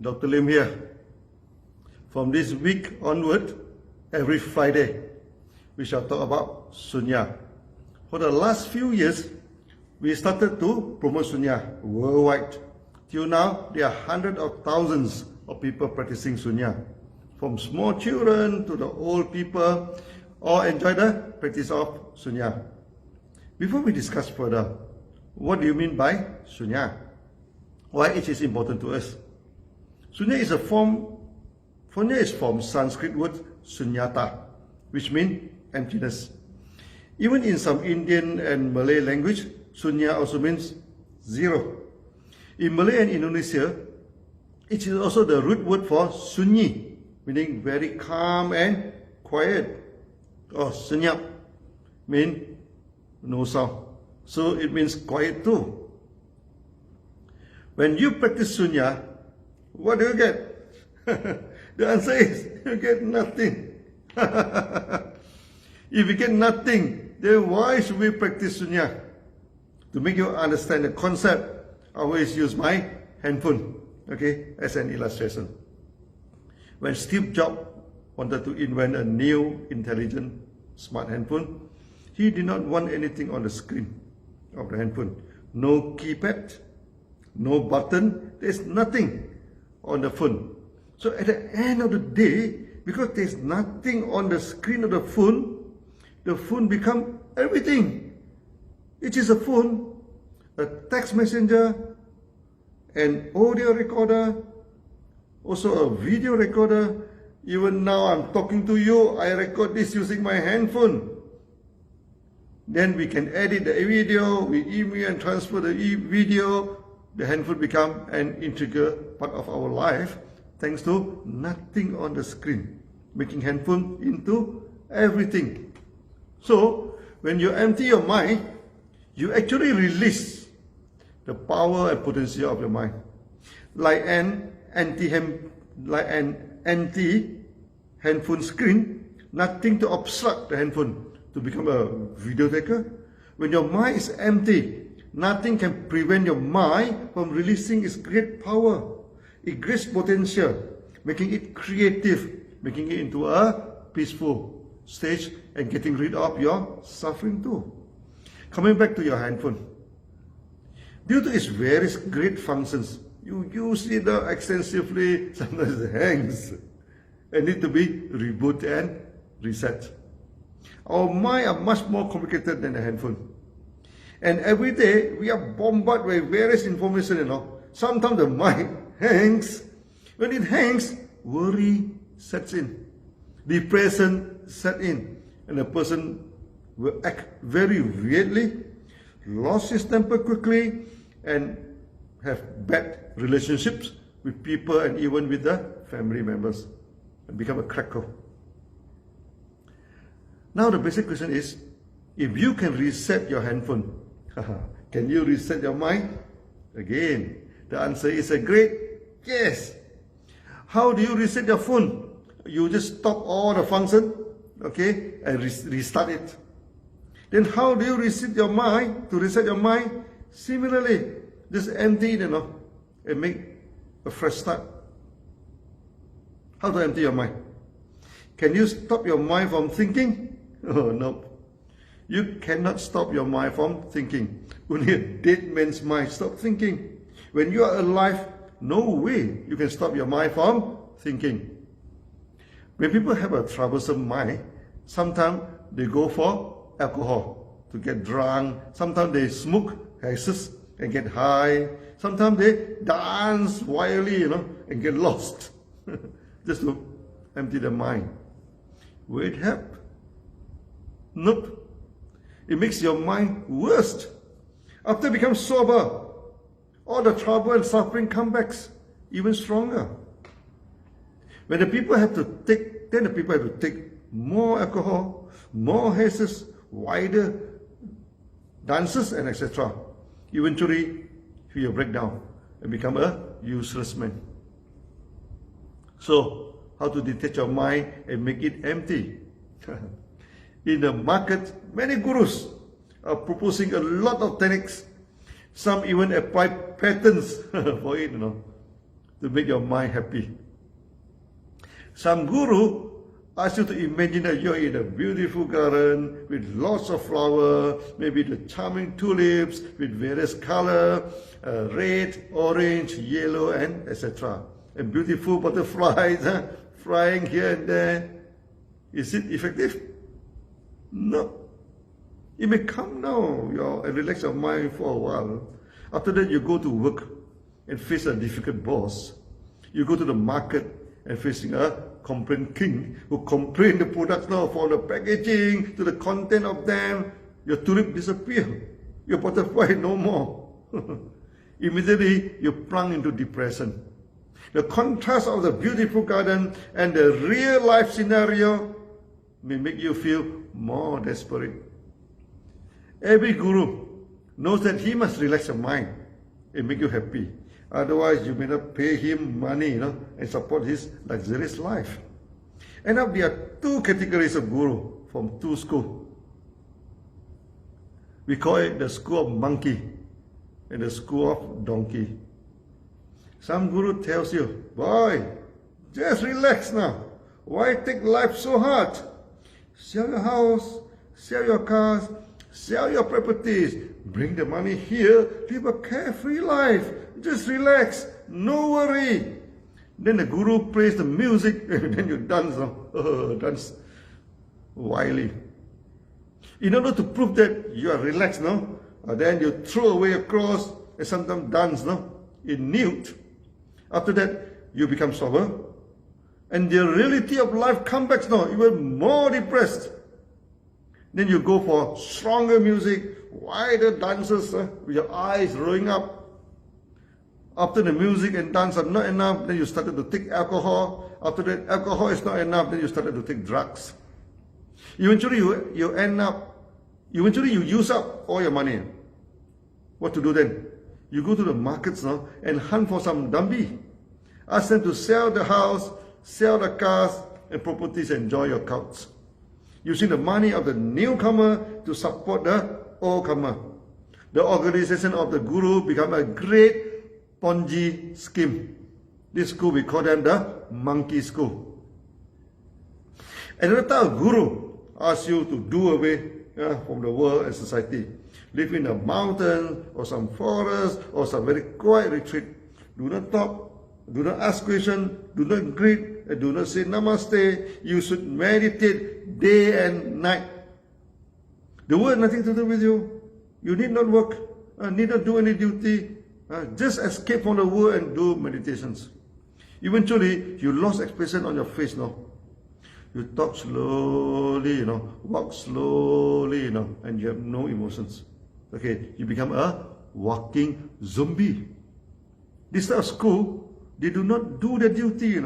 Dr. Lim here. From this week onward, every Friday, we shall talk about Sunya. For the last few years, we started to promote Sunya worldwide. Till now, there are hundreds of thousands of people practicing Sunya. From small children to the old people, all enjoy the practice of Sunya. Before we discuss further, what do you mean by Sunya? Why it is important to us? Sunya is from Sanskrit word sunyata, which means emptiness. Even in some Indian and Malay language, sunya also means zero. In Malay and Indonesia, it is also the root word for sunyi, meaning very calm and quiet. Or senyap means no sound. So it means quiet too. When you practice sunya, what do you get? The answer is, you get nothing. If you get nothing, then why should we practice sunya? To make you understand the concept, I always use my handphone, okay, as an illustration. When Steve Jobs wanted to invent a new intelligent smart handphone, he did not want anything on the screen of the handphone. No keypad, no button, there's nothing on the phone. So at the end of the day, because there's nothing on the screen of the phone becomes everything. It is a phone, a text messenger, an audio recorder, also a video recorder. Even now I'm talking to you, I record this using my handphone. Then we can edit the video, we email and transfer the video. The handphone become an integral part of our life thanks to nothing on the screen, making handphone into everything. So when you empty your mind, you actually release the power and potential of your mind. Like an anti-handphone screen, nothing to obstruct the handphone to become a video taker. When your mind is empty, nothing can prevent your mind from releasing its great power, its great potential, making it creative, making it into a peaceful stage and getting rid of your suffering too. Coming back to your handphone, due to its various great functions, you use it extensively, sometimes it hangs and need to be rebooted and reset. Our mind are much more complicated than a handphone. And every day we are bombarded with various information, Sometimes the mind hangs. When it hangs, worry sets in. Depression sets in. And the person will act very weirdly, lose his temper quickly, and have bad relationships with people and even with the family members, and become a cracker. Now the basic question is, if you can reset your handphone, can you reset your mind? Again, the answer is a great yes. How do you reset your phone? You just stop all the function, okay, and restart it. Then how do you reset your mind? To reset your mind, similarly, just empty it, and make a fresh start. How to empty your mind? Can you stop your mind from thinking? Oh, no. You cannot stop your mind from thinking. Only a dead man's mind stops thinking. When you are alive, no way you can stop your mind from thinking. When people have a troublesome mind, sometimes they go for alcohol to get drunk. Sometimes they smoke hashish and get high. Sometimes they dance wildly, and get lost. Just to empty the mind. Will it help? Nope. It makes your mind worse. After you become sober, all the trouble and suffering come back even stronger. When the people have to take more alcohol, more hashish, wider dances, and etc. Eventually, he will break down and become a useless man. So, how to detach your mind and make it empty? In the market, many gurus are proposing a lot of techniques. Some even apply patents for it, to make your mind happy. Some guru asks you to imagine that you're in a beautiful garden with lots of flowers, maybe the charming tulips with various colors, red, orange, yellow, and etc. And beautiful butterflies flying here and there. Is it effective? No. You may come now and relax your mind for a while. After that, you go to work and face a difficult boss. You go to the market and facing a complaint king who complain the products now from the packaging to the content of them. Your tulip disappear. Your butterfly no more. Immediately, you plunge into depression. The contrast of the beautiful garden and the real life scenario may make you feel more desperate. Every guru knows that he must relax your mind and make you happy. Otherwise, you may not pay him money, and support his luxurious life. And now there are two categories of guru from two schools. We call it the school of monkey and the school of donkey. Some guru tells you, boy, just relax now. Why take life so hard? Sell your house, sell your cars, sell your properties, bring the money here, live a carefree life. Just relax, no worry. Then the guru plays the music, and then you dance, dance wildly. In order to prove that you are relaxed, then you throw away your clothes and sometimes dance, in nude. After that, you become sober, and the reality of life comes back now, even more depressed. Then you go for stronger music, wider dances, with your eyes rolling up. After the music and dance are not enough, then you started to take alcohol. After that, alcohol is not enough, then you started to take drugs. Eventually, you use up all your money. What to do then? You go to the markets now and hunt for some dummy. Ask them to sell the house, sell the cars and properties, and enjoy your couch. Using the money of the newcomer to support the oldcomer. The organization of the guru become a great Ponzi scheme. This school, we call them the monkey school. Another type of guru asks you to do away from the world and society. Live in a mountain or some forest or some very quiet retreat. Do not talk, do not ask questions, do not greet, and do not say namaste. You should meditate day and night. The world has nothing to do with you. You need not work, need not do any duty. Just escape from the world and do meditations. Eventually, you lost expression on your face now. You talk slowly, walk slowly, and you have no emotions. Okay, you become a walking zombie. This type of school, they do not do their duty,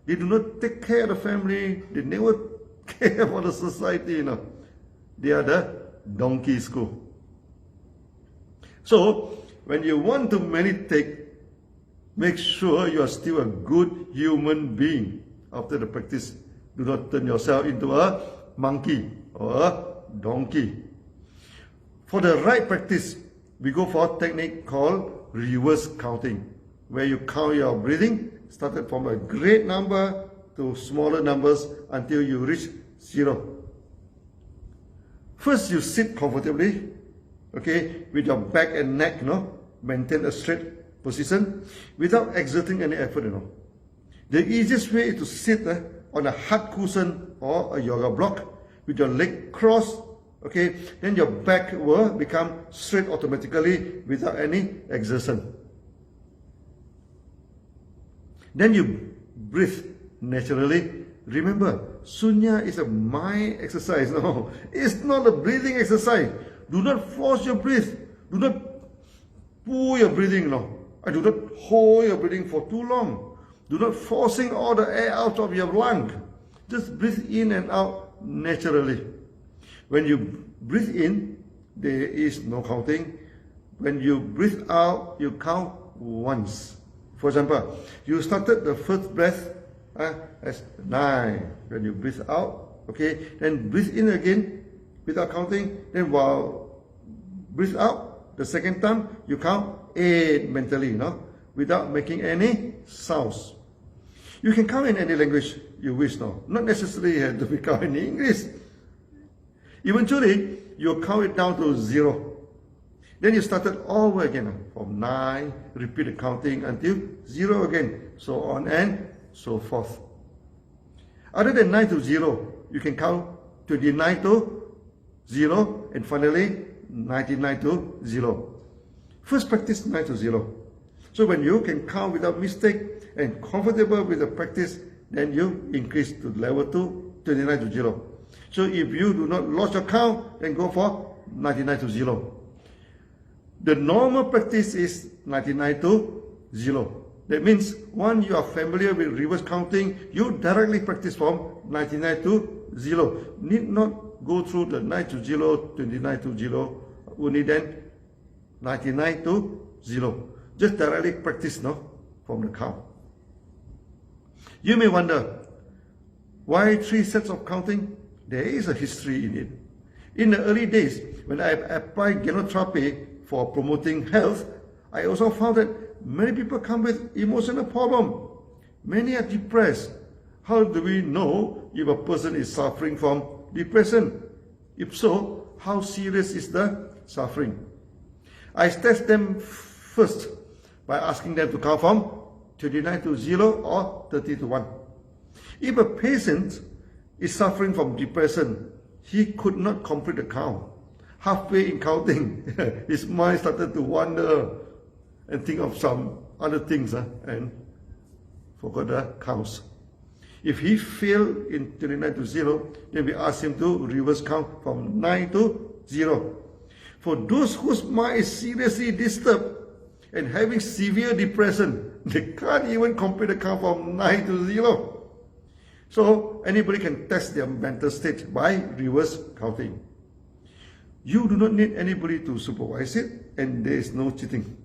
They do not take care of the family. They never care for the society, They are the donkey school. So, when you want to meditate, make sure you are still a good human being. After the practice, do not turn yourself into a monkey or a donkey. For the right practice, we go for a technique called reverse counting, where you count your breathing, started from a great number to smaller numbers until you reach 0. First, you sit comfortably, okay, with your back and neck, maintain a straight position without exerting any effort, The easiest way is to sit on a hard cushion or a yoga block with your leg crossed, okay, then your back will become straight automatically without any exertion. Then you breathe naturally. Remember, Sunya is a mind exercise. No, it's not a breathing exercise. Do not force your breath. Do not pull your breathing. And do not hold your breathing for too long. Do not forcing all the air out of your lung. Just breathe in and out naturally. When you breathe in, there is no counting. When you breathe out, you count once. For example, you started the first breath as 9. When you breathe out, okay, then breathe in again without counting. Then while breathe out, the second time, you count 8 mentally, without making any sounds. You can count in any language you wish now. Not necessarily have to be count in English. Eventually, you count it down to 0. Then you started all over again from 9, repeat the counting until 0 again, so on and so forth. Other than 9 to 0, you can count 29 to 0 and finally 99 to 0. First practice 9 to 0. So when you can count without mistake and comfortable with the practice, then you increase to level 2, 29 to 0. So if you do not lose your count, then go for 99 to 0. The normal practice is 99 to 0. That means once you are familiar with reverse counting, you directly practice from 99 to 0. Need not go through the 9 to 0, 29 to 0, only then 99 to 0. Just directly practice now from the count. You may wonder, why 3 sets of counting? There is a history in it. In the early days, when I applied genotherapy for promoting health, I also found that many people come with emotional problem. Many are depressed. How do we know if a person is suffering from depression? If so, how serious is the suffering? I test them first by asking them to count from 29 to 0 or 30 to 1. If a patient is suffering from depression, he could not complete the count. Halfway in counting, his mind started to wander and think of some other things and forgot the counts. If he failed in 29 to 0, then we ask him to reverse count from 9 to 0. For those whose mind is seriously disturbed and having severe depression, they can't even complete the count from 9 to 0. So anybody can test their mental state by reverse counting. You do not need anybody to supervise it, and there is no cheating.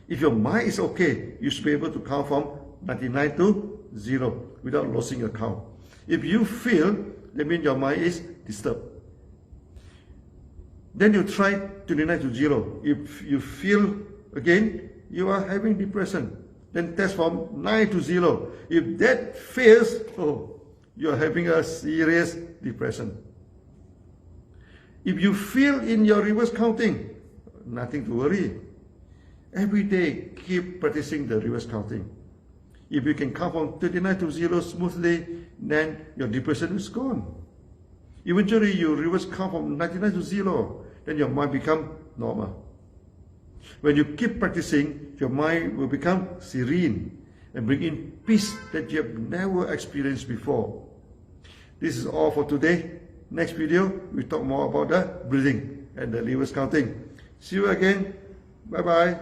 If your mind is okay, you should be able to count from 99 to 0 without losing your count. If you feel, that means your mind is disturbed. Then you try 29 to 0. If you feel again you are having depression, then test from 9 to 0. If that fails, oh, you are having a serious depression. If you fail in your reverse counting, nothing to worry. Every day, keep practicing the reverse counting. If you can count from 29 to 0 smoothly, then your depression is gone. Eventually, you reverse count from 99 to 0, then your mind becomes normal. When you keep practicing, your mind will become serene and bring in peace that you have never experienced before. This is all for today. Next video, we talk more about the breathing and the reverse counting. See you again. Bye-bye.